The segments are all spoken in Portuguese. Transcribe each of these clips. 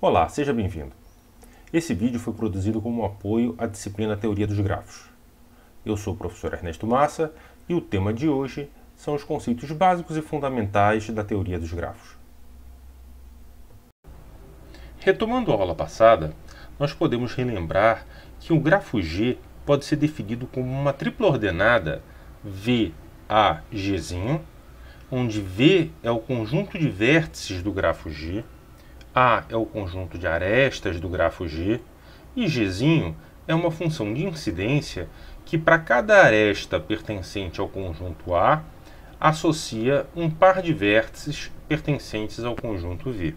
Olá, seja bem-vindo. Esse vídeo foi produzido como apoio à disciplina Teoria dos Grafos. Eu sou o professor Ernesto Massa e o tema de hoje são os conceitos básicos e fundamentais da teoria dos grafos. Retomando a aula passada, nós podemos relembrar que o grafo G pode ser definido como uma tripla ordenada VAG', onde V é o conjunto de vértices do grafo G, A é o conjunto de arestas do grafo G e G' é uma função de incidência que, para cada aresta pertencente ao conjunto A, associa um par de vértices pertencentes ao conjunto V.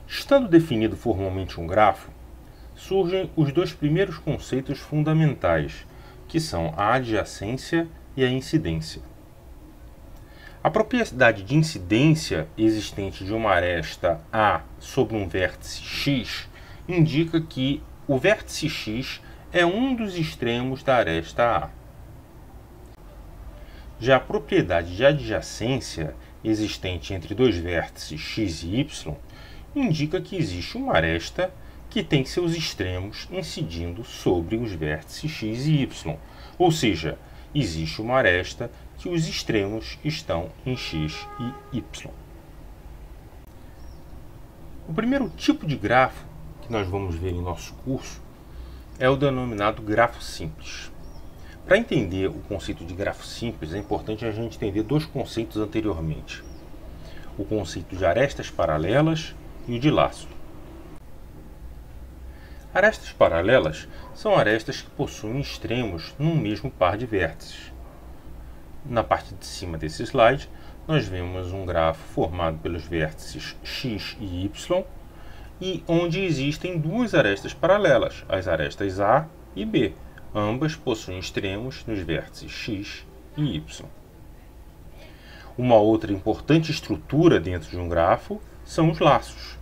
Estando definido formalmente um grafo, surgem os dois primeiros conceitos fundamentais, que são a adjacência e a incidência. A propriedade de incidência existente de uma aresta A sobre um vértice X indica que o vértice X é um dos extremos da aresta A. Já a propriedade de adjacência existente entre dois vértices X e Y indica que existe uma aresta que tem seus extremos incidindo sobre os vértices X e Y, ou seja, existe uma aresta que os extremos estão em X e Y. O primeiro tipo de grafo que nós vamos ver em nosso curso é o denominado grafo simples. Para entender o conceito de grafo simples, é importante a gente entender dois conceitos anteriormente: o conceito de arestas paralelas e o de laço. Arestas paralelas são arestas que possuem extremos num mesmo par de vértices. Na parte de cima desse slide, nós vemos um grafo formado pelos vértices X e Y, e onde existem duas arestas paralelas, as arestas A e B. Ambas possuem extremos nos vértices X e Y. Uma outra importante estrutura dentro de um grafo são os laços.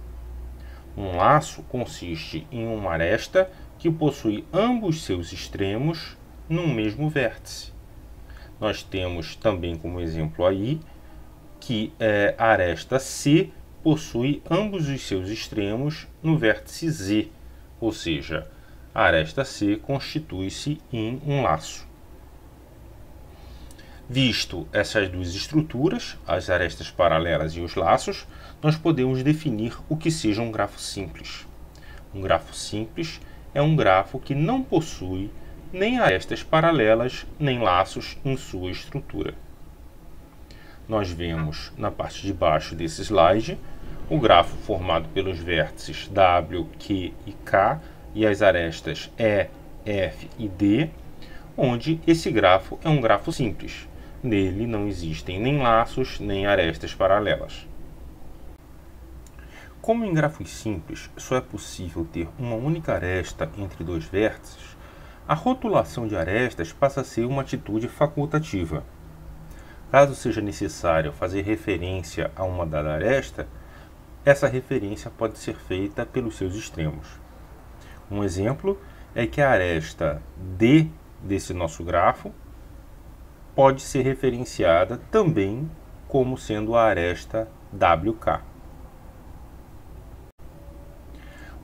Um laço consiste em uma aresta que possui ambos seus extremos num mesmo vértice. Nós temos também como exemplo aí que a aresta C possui ambos os seus extremos no vértice Z, ou seja, a aresta C constitui-se em um laço. Visto essas duas estruturas, as arestas paralelas e os laços, nós podemos definir o que seja um grafo simples. Um grafo simples é um grafo que não possui nem arestas paralelas nem laços em sua estrutura. Nós vemos na parte de baixo desse slide o grafo formado pelos vértices W, Q e K e as arestas E, F e D, onde esse grafo é um grafo simples. Nele não existem nem laços nem arestas paralelas. Como em grafos simples só é possível ter uma única aresta entre dois vértices, a rotulação de arestas passa a ser uma atitude facultativa. Caso seja necessário fazer referência a uma dada aresta, essa referência pode ser feita pelos seus extremos. Um exemplo é que a aresta D desse nosso grafo pode ser referenciada também como sendo a aresta WK.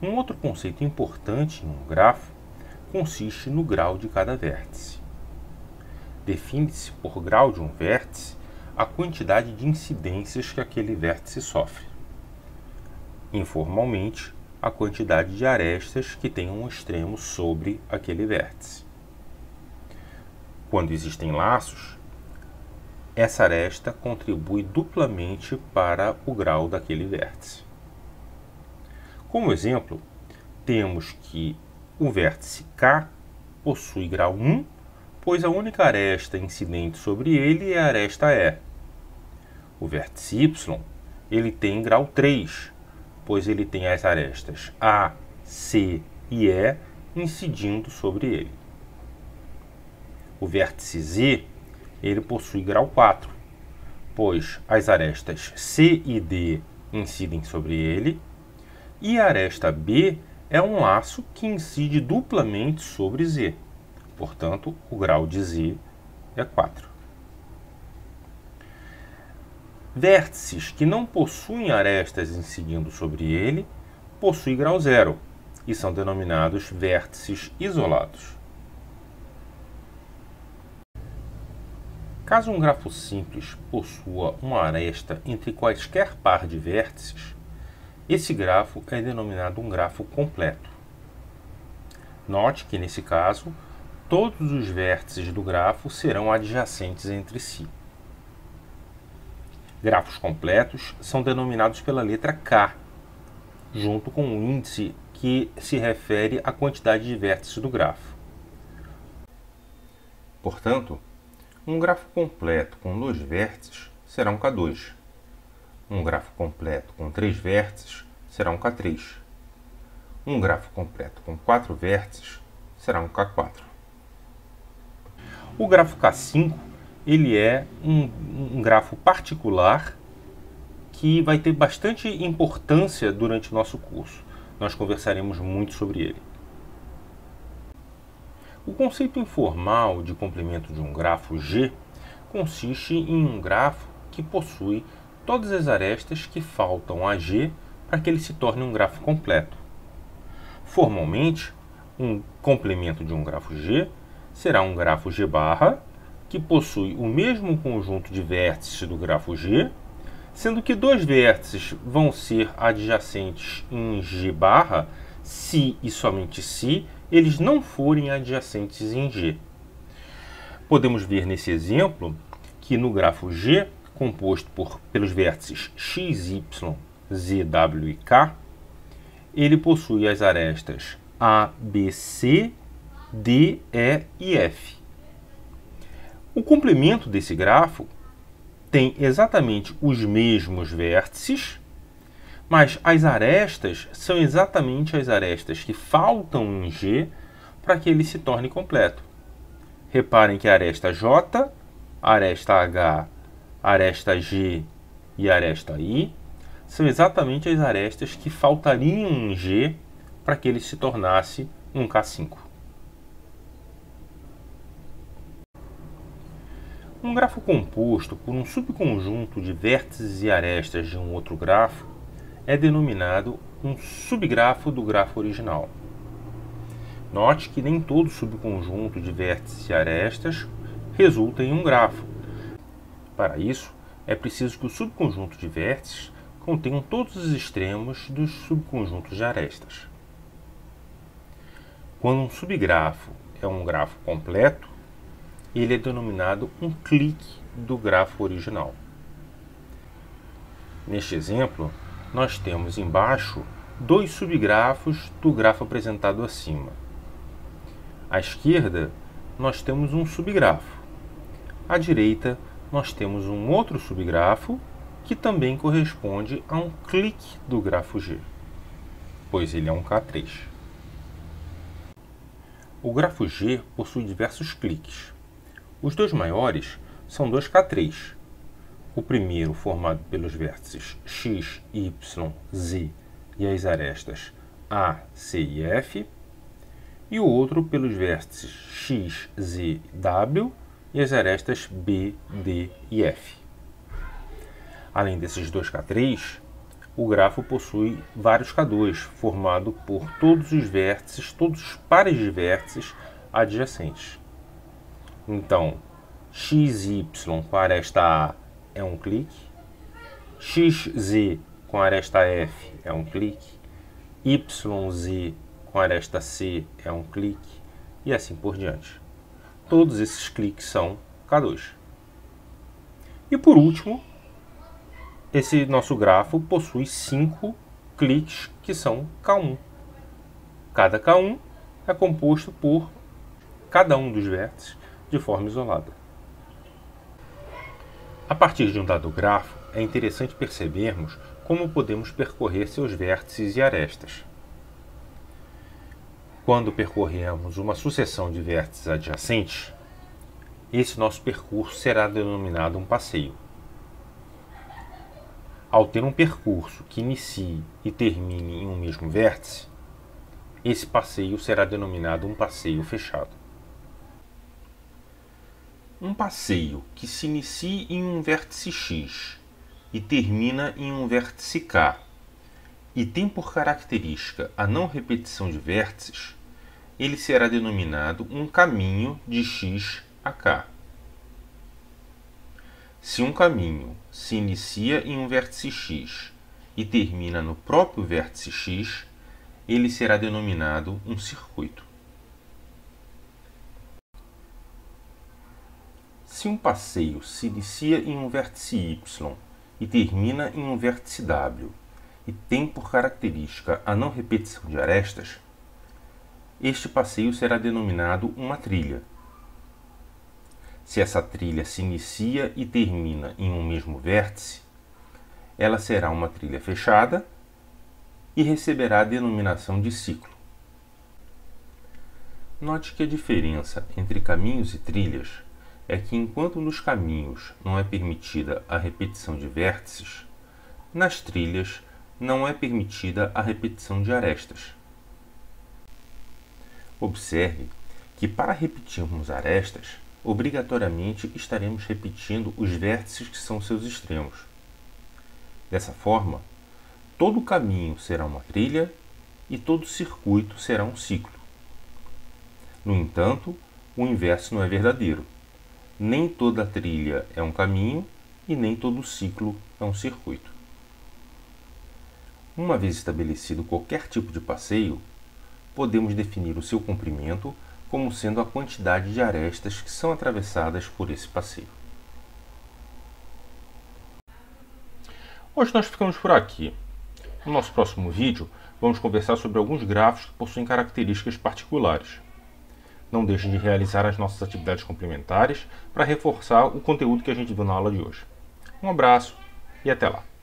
Um outro conceito importante em um grafo consiste no grau de cada vértice. Define-se por grau de um vértice a quantidade de incidências que aquele vértice sofre. Informalmente, a quantidade de arestas que tem um extremo sobre aquele vértice. Quando existem laços, essa aresta contribui duplamente para o grau daquele vértice. Como exemplo, temos que o vértice K possui grau 1, pois a única aresta incidente sobre ele é a aresta E. O vértice Y ele tem grau 3, pois ele tem as arestas A, C e E incidindo sobre ele. O vértice Z ele possui grau 4, pois as arestas C e D incidem sobre ele, e a aresta B é um laço que incide duplamente sobre Z. Portanto, o grau de Z é 4. Vértices que não possuem arestas incidindo sobre ele possuem grau zero e são denominados vértices isolados. Caso um grafo simples possua uma aresta entre quaisquer par de vértices, esse grafo é denominado um grafo completo. Note que, nesse caso, todos os vértices do grafo serão adjacentes entre si. Grafos completos são denominados pela letra K, junto com o índice que se refere à quantidade de vértices do grafo. Portanto, um grafo completo com 2 vértices será um K2. Um grafo completo com 3 vértices será um K3. Um grafo completo com 4 vértices será um K4. O grafo K5 ele é um grafo particular que vai ter bastante importância durante o nosso curso. Nós conversaremos muito sobre ele. O conceito informal de complemento de um grafo G consiste em um grafo que possui todas as arestas que faltam a G para que ele se torne um grafo completo. Formalmente, um complemento de um grafo G será um grafo G barra que possui o mesmo conjunto de vértices do grafo G, sendo que 2 vértices vão ser adjacentes em G barra se e somente se eles não forem adjacentes em G. Podemos ver nesse exemplo que no grafo G, composto pelos vértices x, y, z, w e k, ele possui as arestas A, B, C, D, E e F. O complemento desse grafo tem exatamente os mesmos vértices, mas as arestas são exatamente as arestas que faltam em G para que ele se torne completo. Reparem que a aresta J, a aresta H, a aresta G e a aresta I são exatamente as arestas que faltariam em G para que ele se tornasse um K5. Um grafo composto por um subconjunto de vértices e arestas de um outro grafo é denominado um subgrafo do grafo original. Note que nem todo subconjunto de vértices e arestas resulta em um grafo. Para isso, é preciso que o subconjunto de vértices contenha todos os extremos dos subconjuntos de arestas. Quando um subgrafo é um grafo completo, ele é denominado um clique do grafo original. Neste exemplo, nós temos embaixo 2 subgrafos do grafo apresentado acima. À esquerda, nós temos um subgrafo. À direita, nós temos um outro subgrafo que também corresponde a um clique do grafo G, pois ele é um K3. O grafo G possui diversos cliques. Os 2 maiores são 2 K3. O primeiro formado pelos vértices x, y, z e as arestas A, C e F, e o outro pelos vértices x, z, w e as arestas B, D e F. Além desses 2 K3, o grafo possui vários K2, formado por todos os vértices, todos os pares de vértices adjacentes. Então, XY com a aresta A é um clique, XZ com a aresta F é um clique, YZ com a aresta C é um clique, e assim por diante. Todos esses cliques são K2. E por último, esse nosso grafo possui 5 cliques que são K1. Cada K1 é composto por cada um dos vértices de forma isolada. A partir de um dado grafo, é interessante percebermos como podemos percorrer seus vértices e arestas. Quando percorremos uma sucessão de vértices adjacentes, esse nosso percurso será denominado um passeio. Ao ter um percurso que inicie e termine em um mesmo vértice, esse passeio será denominado um passeio fechado. Um passeio que se inicie em um vértice X e termina em um vértice K, e tem por característica a não repetição de vértices, ele será denominado um caminho de X a K. Se um caminho se inicia em um vértice X e termina no próprio vértice X, ele será denominado um circuito. Se um passeio se inicia em um vértice Y e termina em um vértice W e tem por característica a não repetição de arestas, este passeio será denominado uma trilha. Se essa trilha se inicia e termina em um mesmo vértice, ela será uma trilha fechada e receberá a denominação de ciclo. Note que a diferença entre caminhos e trilhas é que, enquanto nos caminhos não é permitida a repetição de vértices, nas trilhas não é permitida a repetição de arestas. Observe que, para repetirmos arestas, obrigatoriamente estaremos repetindo os vértices que são seus extremos. Dessa forma, todo caminho será uma trilha e todo circuito será um ciclo. No entanto, o inverso não é verdadeiro. Nem toda trilha é um caminho e nem todo ciclo é um circuito. Uma vez estabelecido qualquer tipo de passeio, podemos definir o seu comprimento como sendo a quantidade de arestas que são atravessadas por esse passeio. Hoje nós ficamos por aqui. No nosso próximo vídeo, vamos conversar sobre alguns grafos que possuem características particulares. Não deixem de realizar as nossas atividades complementares para reforçar o conteúdo que a gente viu na aula de hoje. Um abraço e até lá!